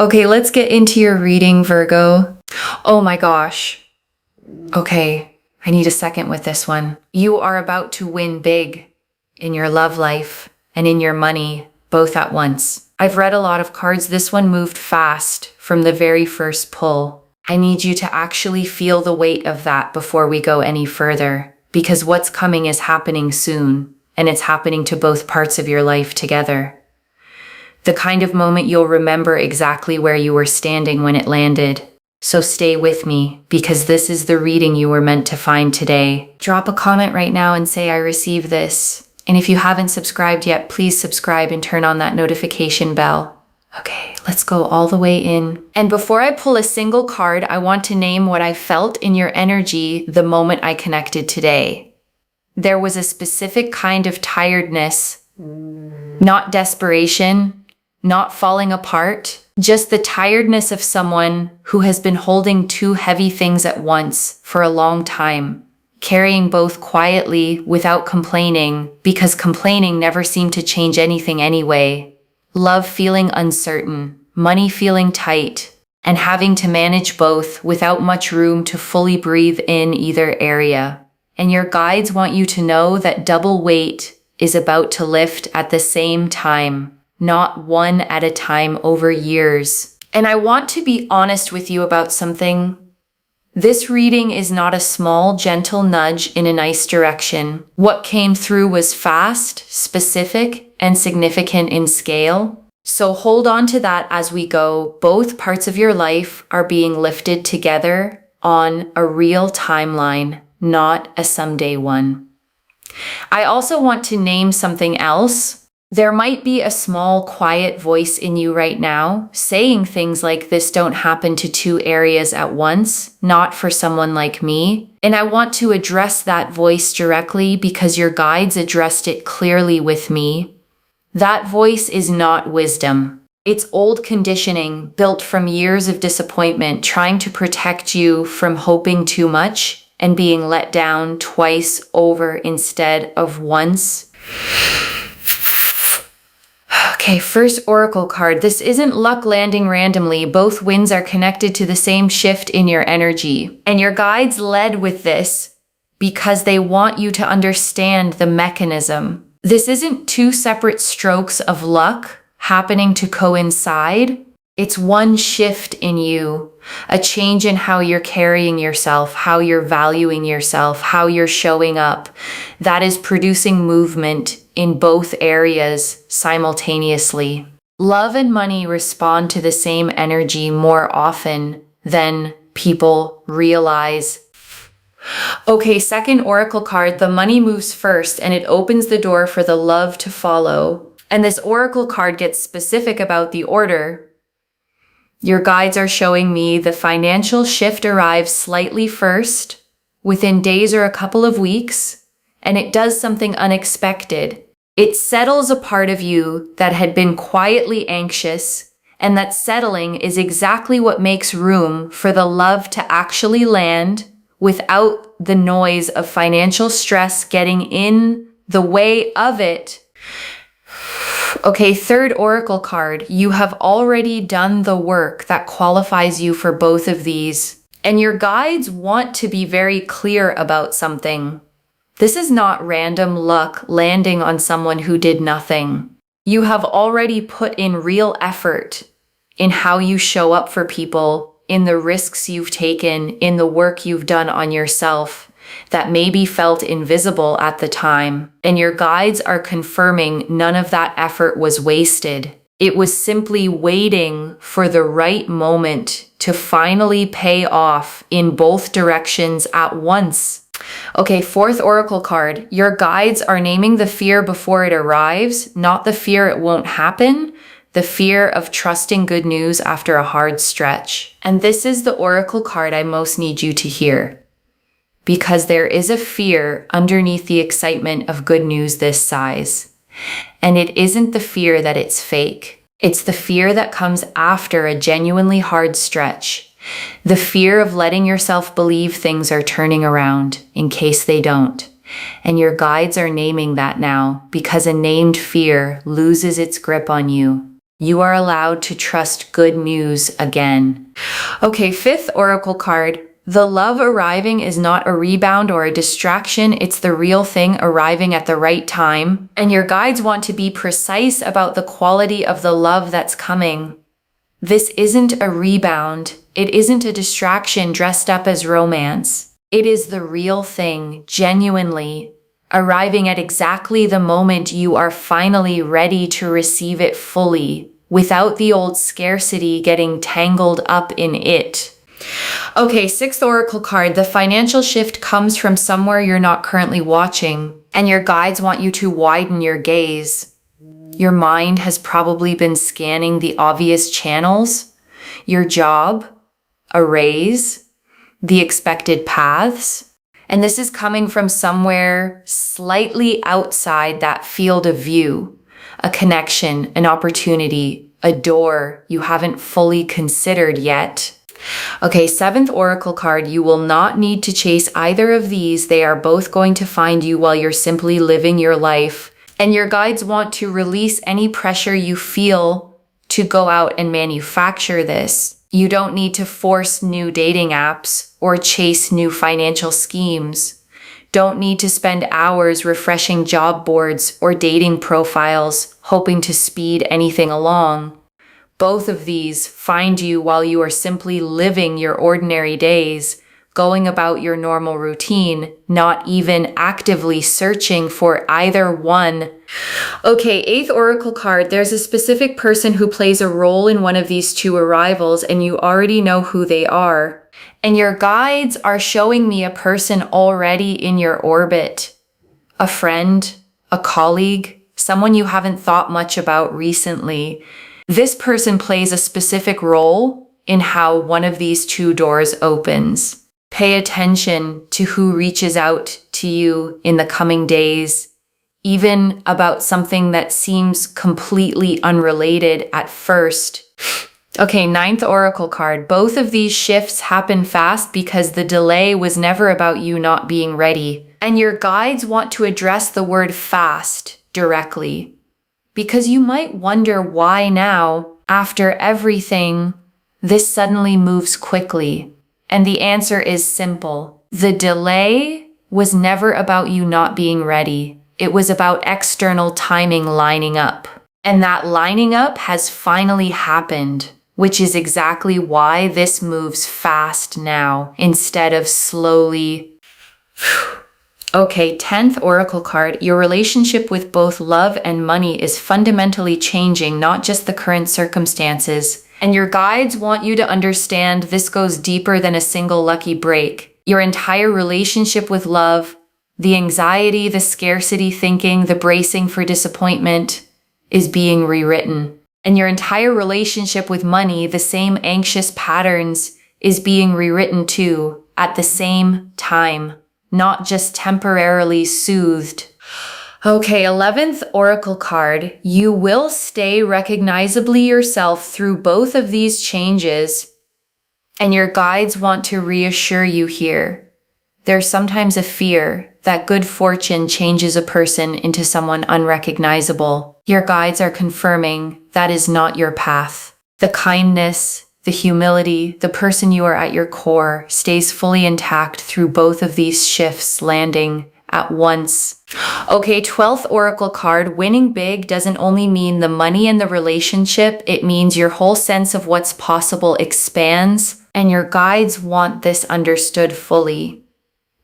Okay, let's get into your reading, Virgo. Oh my gosh. Okay, I need a second with this one. You are about to win big in your love life and in your money, both at once. I've read a lot of cards. This one moved fast from the very first pull. I need you to actually feel the weight of that before we go any further, because what's coming is happening soon, and it's happening to both parts of your life together. The kind of moment you'll remember exactly where you were standing when it landed. So stay with me, because this is the reading you were meant to find today. Drop a comment right now and say I received this. And if you haven't subscribed yet, please subscribe and turn on that notification bell. Okay, let's go all the way in. And before I pull a single card, I want to name what I felt in your energy the moment I connected today. There was a specific kind of tiredness, not desperation, not falling apart, just the tiredness of someone who has been holding two heavy things at once for a long time, carrying both quietly without complaining, because complaining never seemed to change anything anyway. Love feeling uncertain, money feeling tight, and having to manage both without much room to fully breathe in either area. And your guides want you to know that double weight is about to lift at the same time. Not one at a time over years. And I want to be honest with you about something. This reading is not a small, gentle nudge in a nice direction. What came through was fast, specific, and significant in scale. So hold on to that as we go. Both parts of your life are being lifted together on a real timeline, not a someday one. I also want to name something else. There might be a small, quiet voice in you right now saying things like this don't happen to two areas at once, not for someone like me. And I want to address that voice directly because your guides addressed it clearly with me. That voice is not wisdom. It's old conditioning built from years of disappointment, trying to protect you from hoping too much and being let down twice over instead of once. Okay, first oracle card. This isn't luck landing randomly. Both winds are connected to the same shift in your energy. And your guides led with this because they want you to understand the mechanism. This isn't two separate strokes of luck happening to coincide. It's one shift in you, a change in how you're carrying yourself, how you're valuing yourself, how you're showing up. That is producing movement in both areas simultaneously. Love and money respond to the same energy more often than people realize. Okay, second oracle card, the money moves first and it opens the door for the love to follow. And this oracle card gets specific about the order. Your guides are showing me the financial shift arrives slightly first, within days or a couple of weeks, and it does something unexpected. It settles a part of you that had been quietly anxious, and that settling is exactly what makes room for the love to actually land without the noise of financial stress getting in the way of it. Okay, third oracle card. You have already done the work that qualifies you for both of these, and your guides want to be very clear about something. This is not random luck landing on someone who did nothing. You have already put in real effort in how you show up for people, in the risks you've taken, in the work you've done on yourself that maybe felt invisible at the time. And your guides are confirming none of that effort was wasted. It was simply waiting for the right moment to finally pay off in both directions at once. Okay, fourth oracle card. Your guides are naming the fear before it arrives, not the fear it won't happen, the fear of trusting good news after a hard stretch. And this is the oracle card I most need you to hear, because there is a fear underneath the excitement of good news this size. And it isn't the fear that it's fake. It's the fear that comes after a genuinely hard stretch. The fear of letting yourself believe things are turning around in case they don't. And your guides are naming that now because a named fear loses its grip on you. You are allowed to trust good news again. Okay, 5th oracle card. The love arriving is not a rebound or a distraction. It's the real thing arriving at the right time. And your guides want to be precise about the quality of the love that's coming. This isn't a rebound. It isn't a distraction dressed up as romance. It is the real thing, genuinely, arriving at exactly the moment you are finally ready to receive it fully, without the old scarcity getting tangled up in it. Okay, 6th oracle card. The financial shift comes from somewhere you're not currently watching, and your guides want you to widen your gaze. Your mind has probably been scanning the obvious channels: your job, a raise, the expected paths. And this is coming from somewhere slightly outside that field of view. A connection, an opportunity, a door you haven't fully considered yet. Okay, 7th oracle card. You will not need to chase either of these. They are both going to find you while you're simply living your life. And your guides want to release any pressure you feel to go out and manufacture this. You don't need to force new dating apps or chase new financial schemes. Don't need to spend hours refreshing job boards or dating profiles, hoping to speed anything along. Both of these find you while you are simply living your ordinary days, going about your normal routine, not even actively searching for either one. Okay, 8th oracle card. There's a specific person who plays a role in one of these two arrivals, and you already know who they are. And your guides are showing me a person already in your orbit. A friend, a colleague, someone you haven't thought much about recently. This person plays a specific role in how one of these two doors opens. Pay attention to who reaches out to you in the coming days, even about something that seems completely unrelated at first. Okay, 9th oracle card. Both of these shifts happen fast because the delay was never about you not being ready. And your guides want to address the word fast directly, because you might wonder why now, after everything, this suddenly moves quickly. And the answer is simple. The delay was never about you not being ready. It was about external timing lining up. And that lining up has finally happened, which is exactly why this moves fast now instead of slowly. Okay, 10th oracle card. Your relationship with both love and money is fundamentally changing, not just the current circumstances. And your guides want you to understand this goes deeper than a single lucky break. Your entire relationship with love, the anxiety, the scarcity thinking, the bracing for disappointment, is being rewritten. And your entire relationship with money, the same anxious patterns, is being rewritten too, at the same time. Not just temporarily soothed. Okay, 11th oracle card. You will stay recognizably yourself through both of these changes, and your guides want to reassure you here. There's sometimes a fear that good fortune changes a person into someone unrecognizable. Your guides are confirming that is not your path. The kindness, the humility, the person you are at your core stays fully intact through both of these shifts landing at once. Okay, 12th oracle card. Winning big doesn't only mean the money and the relationship. It means your whole sense of what's possible expands, and your guides want this understood fully.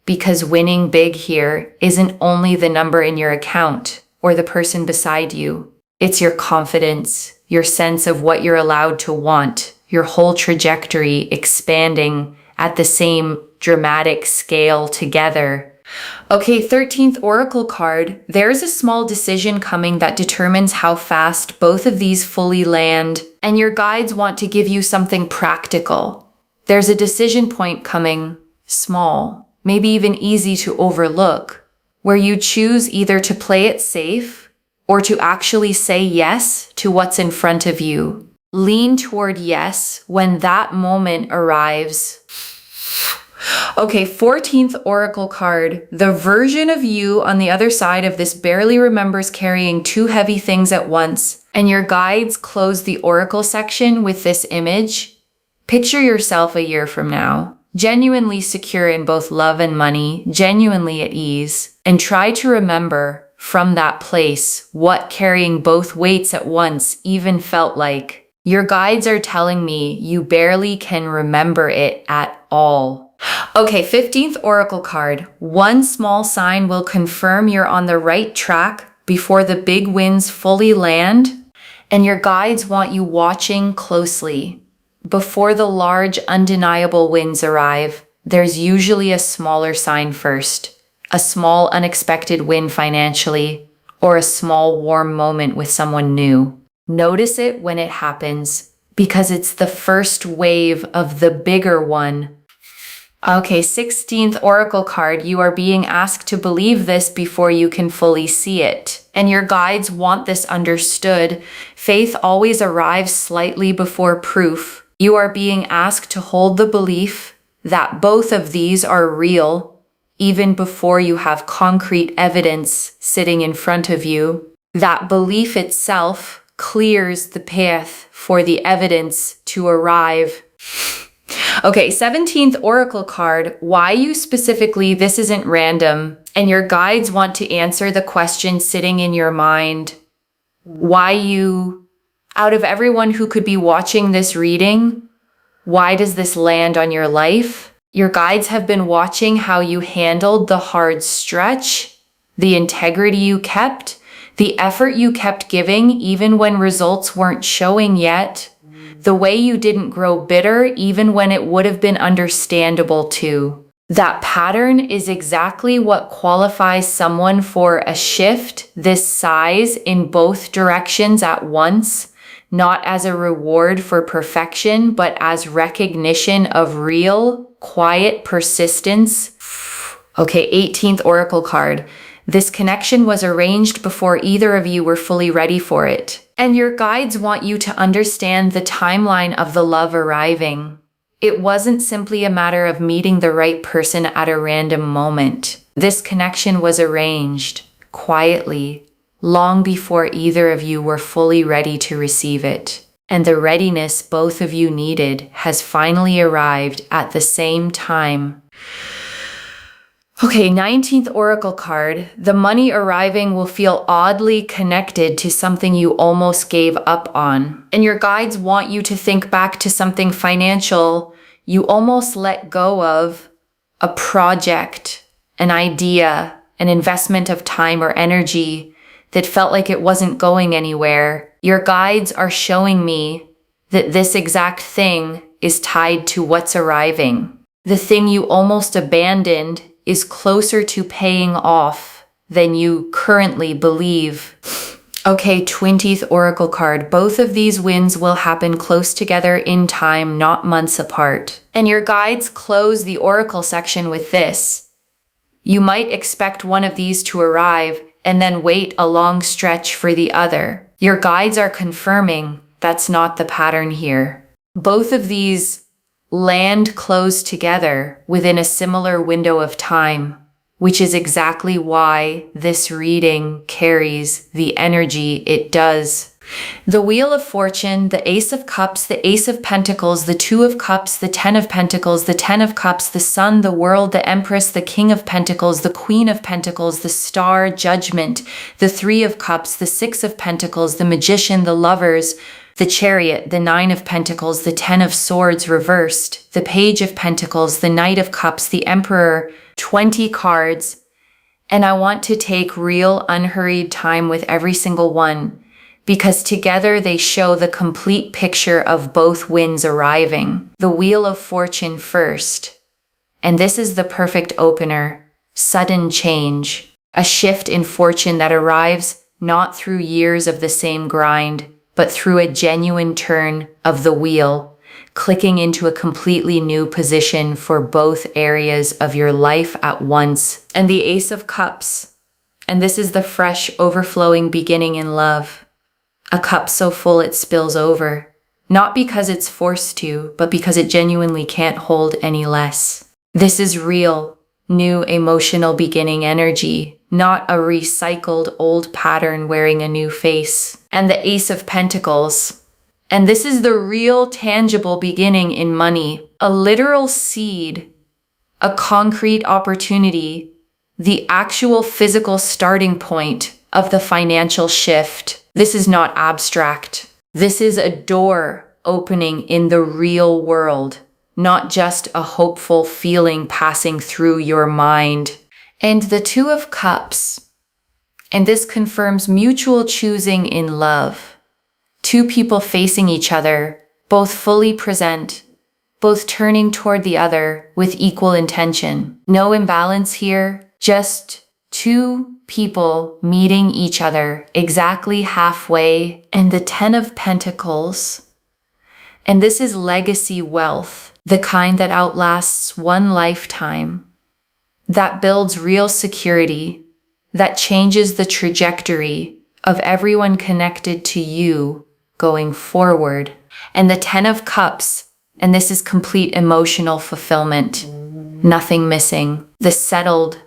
Because winning big here isn't only the number in your account or the person beside you. It's your confidence, your sense of what you're allowed to want, your whole trajectory expanding at the same dramatic scale together. Okay, 13th oracle card. There's a small decision coming that determines how fast both of these fully land, and your guides want to give you something practical. There's a decision point coming, small, maybe even easy to overlook, where you choose either to play it safe or to actually say yes to what's in front of you. Lean toward yes when that moment arrives. Okay, 14th oracle card. The version of you on the other side of this barely remembers carrying two heavy things at once, And your guides close the oracle section with this image. Picture yourself a year from now, genuinely secure in both love and money, genuinely at ease, and try to remember from that place what carrying both weights at once even felt like. Your guides are telling me you barely can remember it at all. Okay, 15th oracle card. One small sign will confirm you're on the right track before the big winds fully land, and your guides want you watching closely. Before the large, undeniable winds arrive, there's usually a smaller sign first. A small, unexpected win financially, or a small, warm moment with someone new. Notice it when it happens, because it's the first wave of the bigger one. Okay, 16th oracle card. You are being asked to believe this before you can fully see it. And your guides want this understood. Faith always arrives slightly before proof. You are being asked to hold the belief that both of these are real, even before you have concrete evidence sitting in front of you. That belief itself clears the path for the evidence to arrive. Okay, 17th oracle card. Why you specifically? This isn't random. And your guides want to answer the question sitting in your mind. Why you, out of everyone who could be watching this reading, why does this land on your life? Your guides have been watching how you handled the hard stretch, the integrity you kept, the effort you kept giving even when results weren't showing yet, the way you didn't grow bitter even when it would have been understandable to. That pattern is exactly what qualifies someone for a shift this size in both directions at once, not as a reward for perfection, but as recognition of real, quiet persistence. Okay, 18th oracle card. This connection was arranged before either of you were fully ready for it. And your guides want you to understand the timeline of the love arriving. It wasn't simply a matter of meeting the right person at a random moment. This connection was arranged, quietly, long before either of you were fully ready to receive it. And the readiness both of you needed has finally arrived at the same time. Okay, 19th oracle card. The money arriving will feel oddly connected to something you almost gave up on. And your guides want you to think back to something financial you almost let go of, a project, an idea, an investment of time or energy that felt like it wasn't going anywhere. Your guides are showing me that this exact thing is tied to what's arriving. The thing you almost abandoned is closer to paying off than you currently believe. Okay, 20th oracle card. Both of these wins will happen close together in time, not months apart. And your guides close the oracle section with this. You might expect one of these to arrive and then wait a long stretch for the other. Your guides are confirming that's not the pattern here. Both of these land close together within a similar window of time, which is exactly why this reading carries the energy it does. The Wheel of Fortune, the Ace of Cups, the Ace of Pentacles, the Two of Cups, the Ten of Pentacles, the Ten of Cups, the Sun, the World, the Empress, the King of Pentacles, the Queen of Pentacles, the Star, Judgment, the Three of Cups, the Six of Pentacles, the Magician, the Lovers, the Chariot, the Nine of Pentacles, the Ten of Swords reversed, the Page of Pentacles, the Knight of Cups, the Emperor, 20 cards. And I want to take real unhurried time with every single one, because together they show the complete picture of both winds arriving. The Wheel of Fortune first. And this is the perfect opener. Sudden change. A shift in fortune that arrives not through years of the same grind, but through a genuine turn of the wheel, clicking into a completely new position for both areas of your life at once. And the Ace of Cups. And this is the fresh, overflowing beginning in love. A cup so full it spills over. Not because it's forced to, but because it genuinely can't hold any less. This is real, new emotional beginning energy, not a recycled old pattern wearing a new face. and the Ace of Pentacles. And this is the real tangible beginning in money, a literal seed, a concrete opportunity, the actual physical starting point of the financial shift. This is not abstract. This is a door opening in the real world, not just a hopeful feeling passing through your mind. And the Two of Cups. And this confirms mutual choosing in love. Two people facing each other, both fully present, both turning toward the other with equal intention. No imbalance here, just two people meeting each other exactly halfway. And the Ten of Pentacles. And this is legacy wealth, the kind that outlasts one lifetime, that builds real security, that changes the trajectory of everyone connected to you going forward. And the Ten of Cups, and this is complete emotional fulfillment, nothing missing, the settled,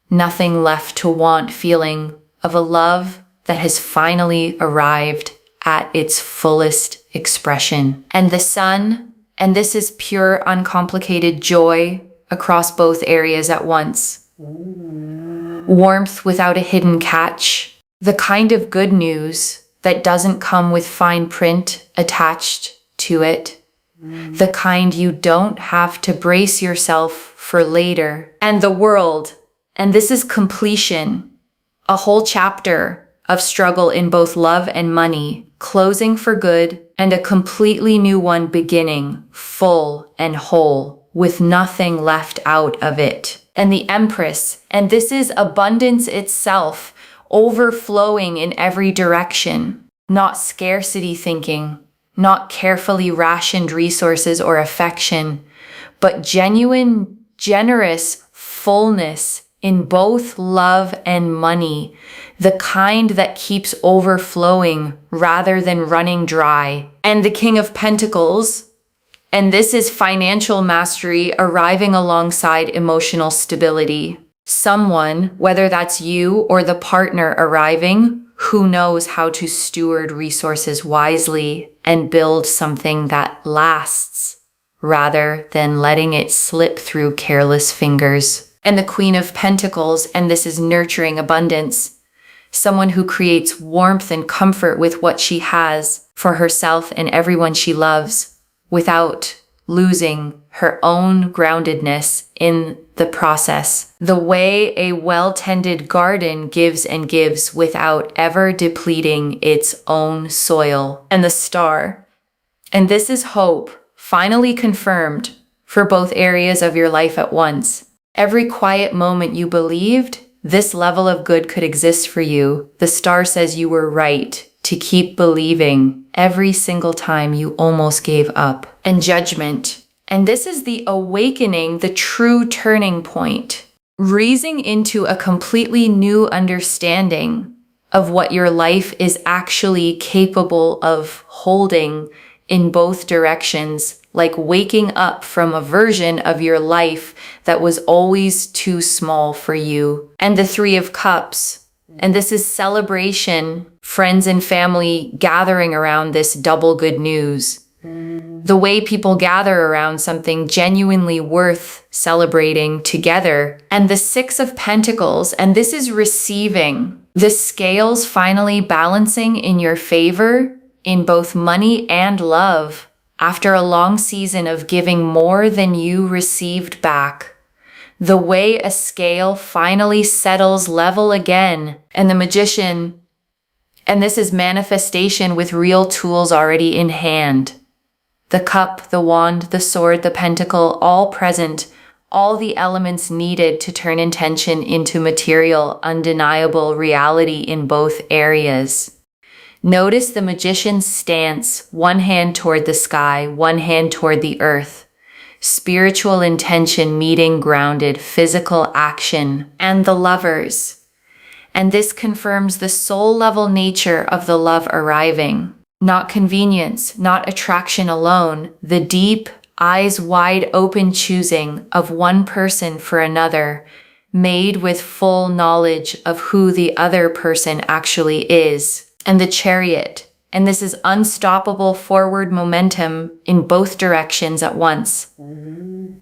nothing left to want feeling of a love that has finally arrived at its fullest expression. And the Sun, and this is pure, uncomplicated joy across both areas at once. Warmth without a hidden catch, the kind of good news that doesn't come with fine print attached to it, the kind you don't have to brace yourself for later. And the World, and this is completion, a whole chapter of struggle in both love and money, closing for good, and a completely new one beginning, full and whole, with nothing left out of it. And the Empress, and this is abundance itself, overflowing in every direction, not scarcity thinking, not carefully rationed resources or affection, but genuine, generous fullness in both love and money, the kind that keeps overflowing rather than running dry. And the King of Pentacles, and this is financial mastery arriving alongside emotional stability. Someone, whether that's you or the partner arriving, who knows how to steward resources wisely and build something that lasts, rather than letting it slip through careless fingers. And the Queen of Pentacles, and this is nurturing abundance. Someone who creates warmth and comfort with what she has for herself and everyone she loves, without losing her own groundedness in the process. The way a well-tended garden gives and gives without ever depleting its own soil. And the Star. And this is hope, finally confirmed for both areas of your life at once. Every quiet moment you believed this level of good could exist for you, the Star says you were right to keep believing every single time you almost gave up. And Judgment. And this is the awakening, the true turning point, raising into a completely new understanding of what your life is actually capable of holding in both directions, like waking up from a version of your life that was always too small for you. And the Three of Cups. And this is celebration, friends and family gathering around this double good news. The way people gather around something genuinely worth celebrating together. And the Six of Pentacles, and this is receiving. The scales finally balancing in your favor in both money and love after a long season of giving more than you received back. The way a scale finally settles level again. And the Magician, and this is manifestation with real tools already in hand. The cup, the wand, the sword, the pentacle, all present, all the elements needed to turn intention into material, undeniable reality in both areas. Notice the Magician's stance, one hand toward the sky, one hand toward the earth. Spiritual intention meeting grounded physical action. And the Lovers. And this confirms the soul-level nature of the love arriving. Not convenience, not attraction alone, the deep, eyes wide open choosing of one person for another, made with full knowledge of who the other person actually is. and the Chariot. And this is unstoppable forward momentum in both directions at once.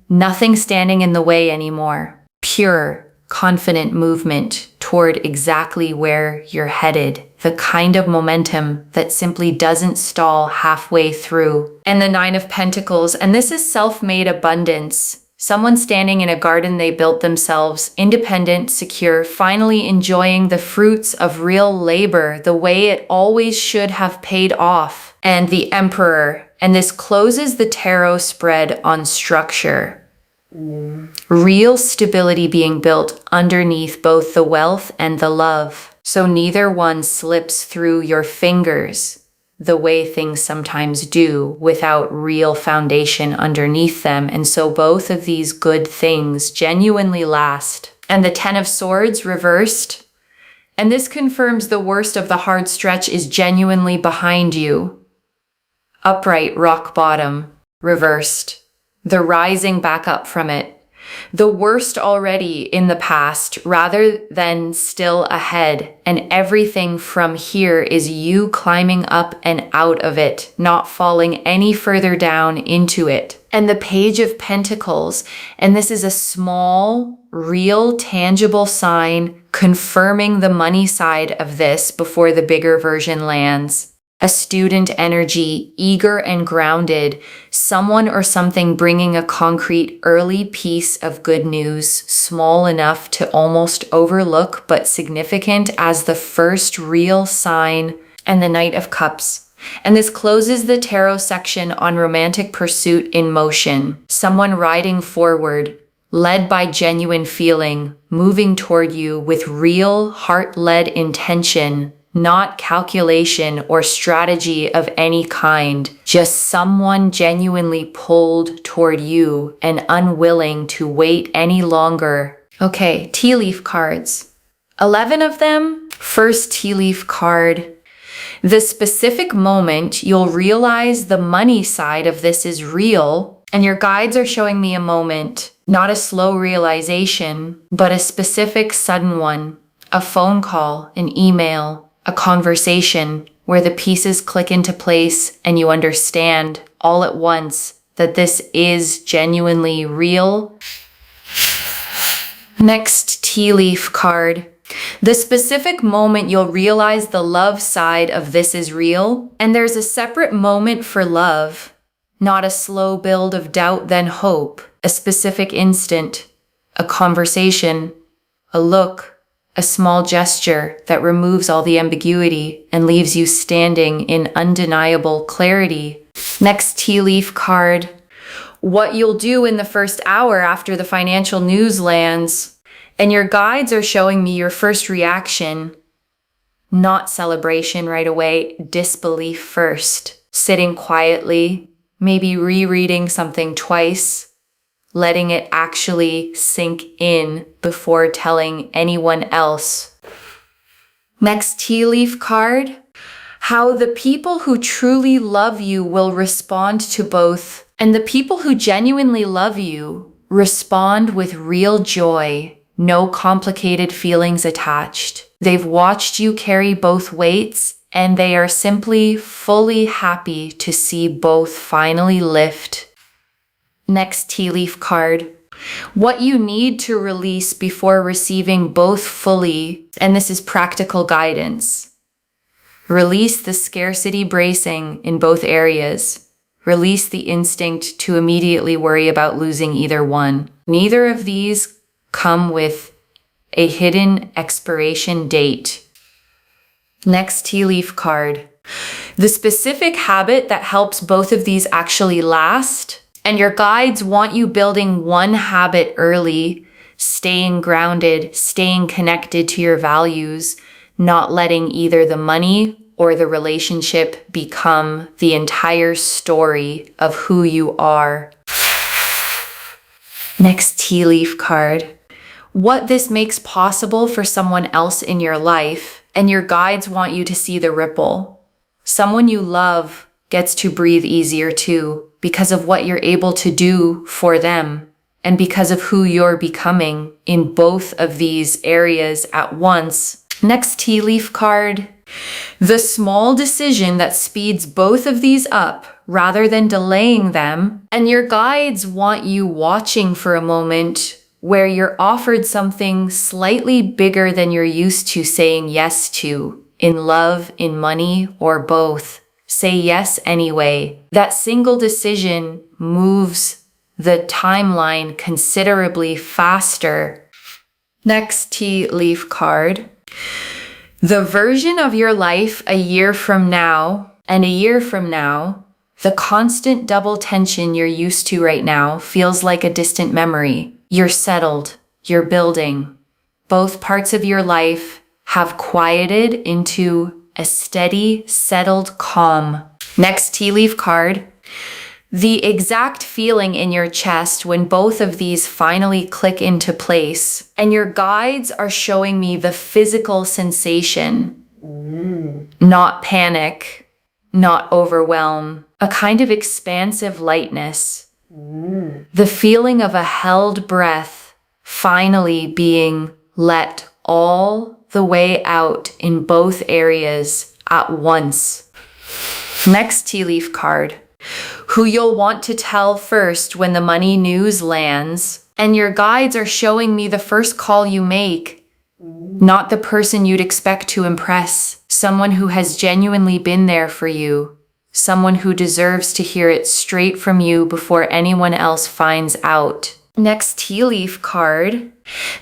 Nothing standing in the way anymore. Pure, confident movement toward exactly where you're headed. The kind of momentum that simply doesn't stall halfway through. And the Nine of Pentacles, and this is self-made abundance. Someone standing in a garden they built themselves, independent, secure, finally enjoying the fruits of real labor the way it always should have paid off. And the Emperor, and this closes the tarot spread on structure. Real stability being built underneath both the wealth and the love. So neither one slips through your fingers the way things sometimes do without real foundation underneath them. And so both of these good things genuinely last. And the Ten of Swords reversed. And this confirms the worst of the hard stretch is genuinely behind you. Upright, rock bottom, reversed. The rising back up from it. The worst already in the past rather than still ahead, and everything from here is you climbing up and out of it, not falling any further down into it. And the Page of Pentacles, and this is a small, real, tangible sign confirming the money side of this before the bigger version lands. A student energy, eager and grounded, someone or something bringing a concrete early piece of good news, small enough to almost overlook but significant as the first real sign. And the Knight of Cups. And this closes the tarot section on romantic pursuit in motion. Someone riding forward, led by genuine feeling, moving toward you with real heart-led intention. Not calculation or strategy of any kind, just someone genuinely pulled toward you and unwilling to wait any longer. Okay, tea leaf cards. 11 of them. First tea leaf card. The specific moment you'll realize the money side of this is real, and your guides are showing me a moment, not a slow realization, but a specific sudden one. A phone call, an email, a conversation where the pieces click into place and you understand all at once that this is genuinely real. Next tea leaf card. The specific moment you'll realize the love side of this is real, and there's a separate moment for love, not a slow build of doubt then hope, a specific instant, a conversation, a look, a small gesture that removes all the ambiguity and leaves you standing in undeniable clarity. Next tea leaf card. What you'll do in the first hour after the financial news lands. And your guides are showing me your first reaction. Not celebration right away, disbelief first. Sitting quietly, maybe rereading something twice. Letting it actually sink in before telling anyone else. Next tea leaf card. How the people who truly love you will respond to both. And the people who genuinely love you respond with real joy, no complicated feelings attached. They've watched you carry both weights, and they are simply fully happy to see both finally lift. Next tea leaf card. What you need to release before receiving both fully, and this is practical guidance. Release the scarcity bracing in both areas. Release the instinct to immediately worry about losing either one. Neither of these come with a hidden expiration date. Next tea leaf card. The specific habit that helps both of these actually last. And your guides want you building one habit early, staying grounded, staying connected to your values, not letting either the money or the relationship become the entire story of who you are. Next tea leaf card. What this makes possible for someone else in your life, and your guides want you to see the ripple. Someone you love gets to breathe easier too, because of what you're able to do for them, and because of who you're becoming in both of these areas at once. Next tea leaf card. The small decision that speeds both of these up rather than delaying them. And your guides want you watching for a moment where you're offered something slightly bigger than you're used to saying yes to, in love, in money, or both. Say yes anyway. That single decision moves the timeline considerably faster. Next tea leaf card. The version of your life a year from now and a year from now, the constant double tension you're used to right now feels like a distant memory. You're settled. You're building. Both parts of your life have quieted into a steady, settled calm. Next tea leaf card. The exact feeling in your chest when both of these finally click into place. And your guides are showing me the physical sensation. Not panic, not overwhelm. A kind of expansive lightness. The feeling of a held breath finally being let all the way out in both areas at once. Next tea leaf card. Who you'll want to tell first when the money news lands. And your guides are showing me the first call you make. Not the person you'd expect to impress. Someone who has genuinely been there for you. Someone who deserves to hear it straight from you before anyone else finds out. Next tea leaf card.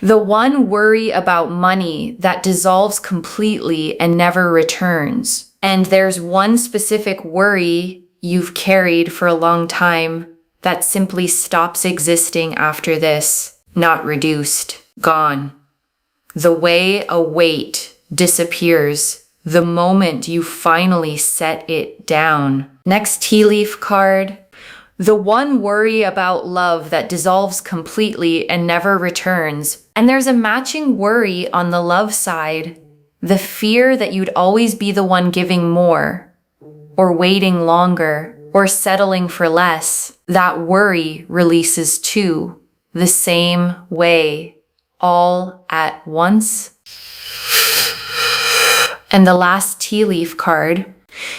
The one worry about money that dissolves completely and never returns. And there's one specific worry you've carried for a long time that simply stops existing after this. Not reduced. Gone. The way a weight disappears the moment you finally set it down. Next tea leaf card. The one worry about love that dissolves completely and never returns. And there's a matching worry on the love side. The fear that you'd always be the one giving more, or waiting longer, or settling for less. That worry releases too, the same way, all at once. And the last tea leaf card.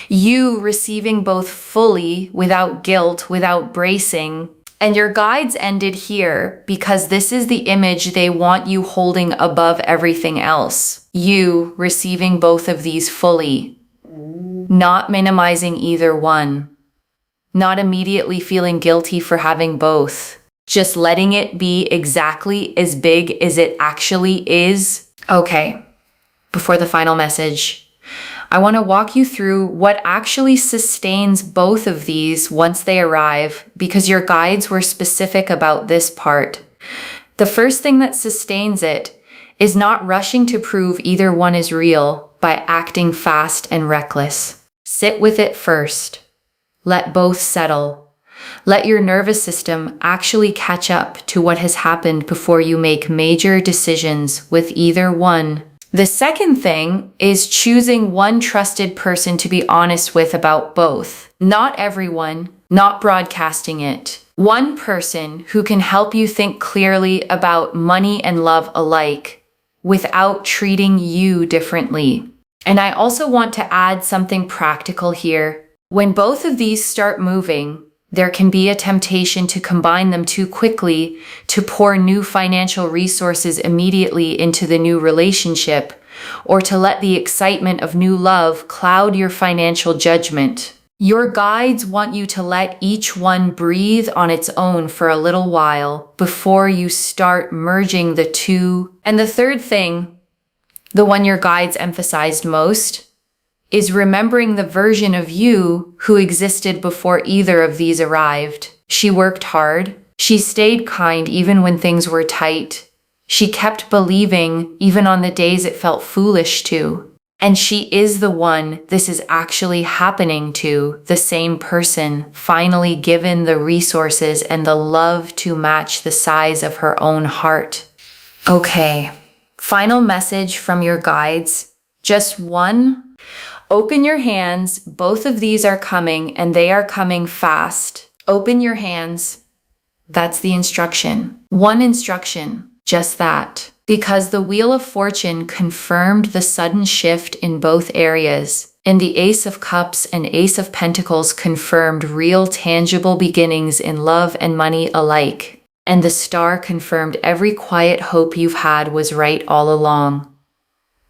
You receiving both fully, without guilt, without bracing. And your guides ended here because this is the image they want you holding above everything else. You receiving both of these fully. Not minimizing either one. Not immediately feeling guilty for having both. Just letting it be exactly as big as it actually is. Okay, before the final message, I want to walk you through what actually sustains both of these once they arrive, because your guides were specific about this part. The first thing that sustains it is not rushing to prove either one is real by acting fast and reckless. Sit with it first. Let both settle. Let your nervous system actually catch up to what has happened before you make major decisions with either one. The second thing is choosing one trusted person to be honest with about both. Not everyone, not broadcasting it. One person who can help you think clearly about money and love alike without treating you differently. And I also want to add something practical here. When both of these start moving, there can be a temptation to combine them too quickly, to pour new financial resources immediately into the new relationship, or to let the excitement of new love cloud your financial judgment. Your guides want you to let each one breathe on its own for a little while before you start merging the two. And the third thing, the one your guides emphasized most, is remembering the version of you who existed before either of these arrived. She worked hard. She stayed kind even when things were tight. She kept believing even on the days it felt foolish to. And she is the one this is actually happening to, the same person, finally given the resources and the love to match the size of her own heart. Okay, final message from your guides. Just one. Open your hands. Both of these are coming, and they are coming fast. Open your hands. That's the instruction. One instruction, just that. Because the Wheel of Fortune confirmed the sudden shift in both areas, and the Ace of Cups and Ace of Pentacles confirmed real tangible beginnings in love and money alike. And the Star confirmed every quiet hope you've had was right all along.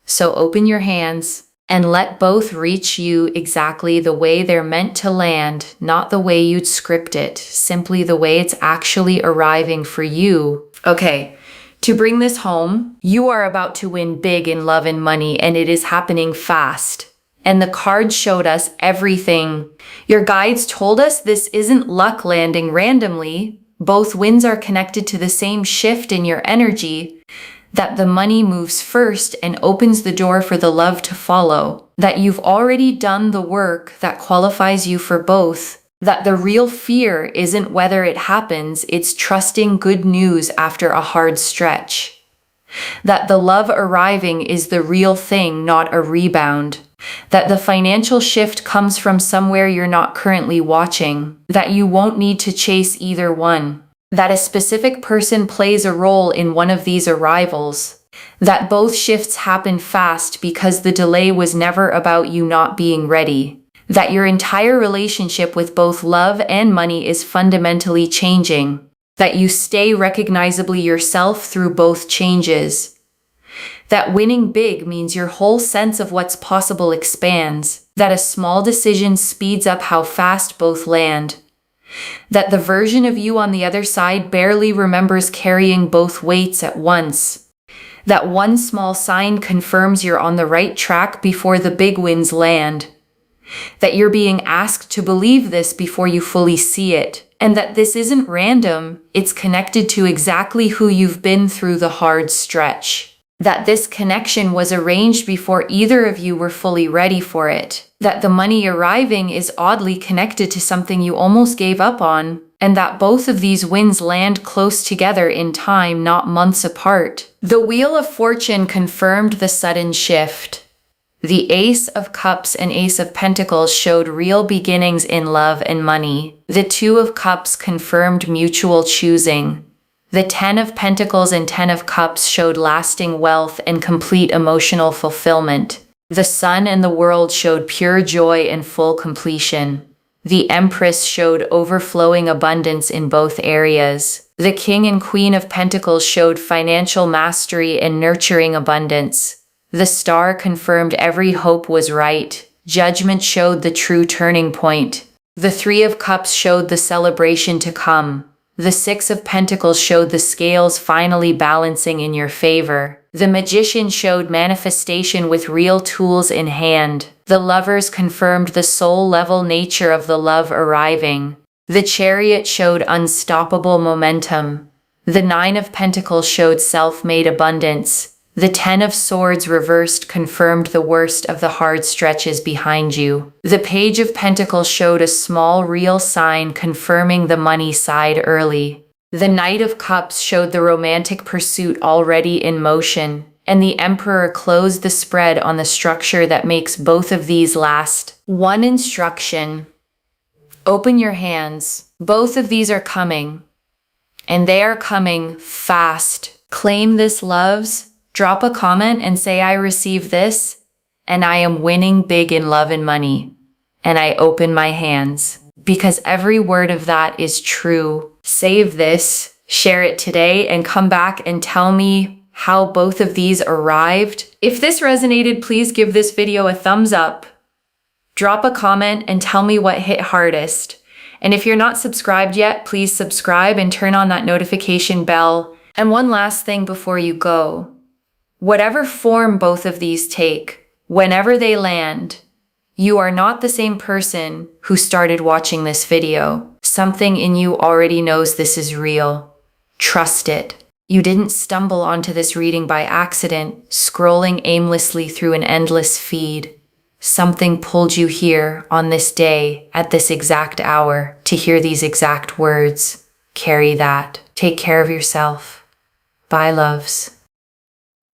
So open your hands and let both reach you exactly the way they're meant to land, not the way you'd script it, simply the way it's actually arriving for you. Okay, to bring this home, you are about to win big in love and money, and it is happening fast. And the cards showed us everything. Your guides told us this isn't luck landing randomly. Both winds are connected to the same shift in your energy, that the money moves first and opens the door for the love to follow, that you've already done the work that qualifies you for both, that the real fear isn't whether it happens, it's trusting good news after a hard stretch, that the love arriving is the real thing, not a rebound, that the financial shift comes from somewhere you're not currently watching, that you won't need to chase either one, that a specific person plays a role in one of these arrivals, that both shifts happen fast because the delay was never about you not being ready, that your entire relationship with both love and money is fundamentally changing, that you stay recognizably yourself through both changes, that winning big means your whole sense of what's possible expands, that a small decision speeds up how fast both land, that the version of you on the other side barely remembers carrying both weights at once, that one small sign confirms you're on the right track before the big winds land, that you're being asked to believe this before you fully see it, and that this isn't random, it's connected to exactly who you've been through the hard stretch. That this connection was arranged before either of you were fully ready for it, that the money arriving is oddly connected to something you almost gave up on, and that both of these winds land close together in time, not months apart. The Wheel of Fortune confirmed the sudden shift. The Ace of Cups and Ace of Pentacles showed real beginnings in love and money. The Two of Cups confirmed mutual choosing. The 10 of Pentacles and 10 of Cups showed lasting wealth and complete emotional fulfillment. The Sun and the World showed pure joy and full completion. The Empress showed overflowing abundance in both areas. The King and Queen of Pentacles showed financial mastery and nurturing abundance. The Star confirmed every hope was right. Judgment showed the true turning point. The Three of Cups showed the celebration to come. The Six of Pentacles showed the scales finally balancing in your favor. The Magician showed manifestation with real tools in hand. The Lovers confirmed the soul-level nature of the love arriving. The Chariot showed unstoppable momentum. The Nine of Pentacles showed self-made abundance. The 10 of Swords reversed confirmed the worst of the hard stretches behind you. The Page of Pentacles showed a small real sign confirming the money side early. The Knight of Cups showed the romantic pursuit already in motion, and the Emperor closed the spread on the structure that makes both of these last. One instruction: open your hands. Both of these are coming, and they are coming fast. Claim this, loves. Drop a comment and say, I receive this, and I am winning big in love and money, and I open my hands, because every word of that is true. Save this, share it today, and come back and tell me how both of these arrived. If this resonated, please give this video a thumbs up. Drop a comment and tell me what hit hardest. And if you're not subscribed yet, please subscribe and turn on that notification bell. And one last thing before you go. Whatever form both of these take, whenever they land, you are not the same person who started watching this video. Something in you already knows this is real. Trust it. You didn't stumble onto this reading by accident, scrolling aimlessly through an endless feed. Something pulled you here on this day, at this exact hour, to hear these exact words. Carry that. Take care of yourself. Bye, loves.